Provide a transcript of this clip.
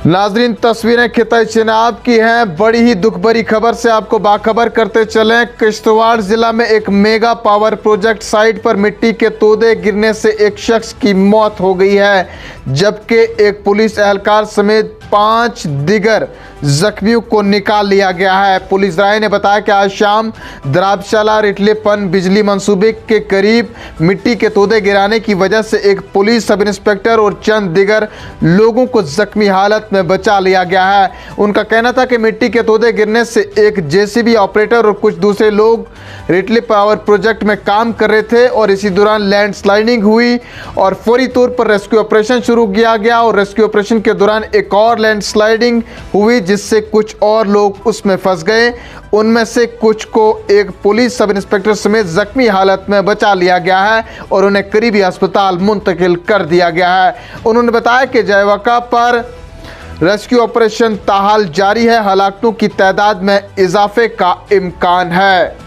नाजरीन, तस्वीरें खिताई चिनाब की हैं। बड़ी ही दुख भरी खबर से आपको बाखबर करते चलें। किश्तवाड़ जिला में एक मेगा पावर प्रोजेक्ट साइट पर मिट्टी के तोदे गिरने से एक शख्स की मौत हो गई है, जबकि एक पुलिस एहलकार समेत 5 दिगर जख्मियों को निकाल लिया गया है। पुलिस राय ने बताया कि आज शाम द्राबशाला रिटलेपन बिजली मंसूबे के करीब मिट्टी के तोदे गिराने की वजह से एक पुलिस सब इंस्पेक्टर और चंद दिगर लोगों को जख्मी हालत में बचा लिया गया है। उनका कहना था कि मिट्टी के तोदे गिरने से एक जेसीबी ऑपरेटर और कुछ दूसरे लोग रिटले पावर प्रोजेक्ट में काम कर रहे थे और इसी दौरान लैंडस्लाइडिंग हुई और फौरी तौर पर रेस्क्यू ऑपरेशन शुरू किया गया और रेस्क्यू ऑपरेशन के दौरान एक और लैंडस्लाइडिंग हुई, जिससे कुछ और लोग उसमें फंस गए। उनमें से कुछ को एक पुलिस सब इंस्पेक्टर समेत जख्मी हालत में बचा लिया गया है और उन्हें करीबी अस्पताल मुंतकिल कर दिया गया है। उन्होंने बताया कि जयवका पर रेस्क्यू ऑपरेशन ताहाल जारी है। हलाकतों की तादाद में इजाफे का इम्कान है।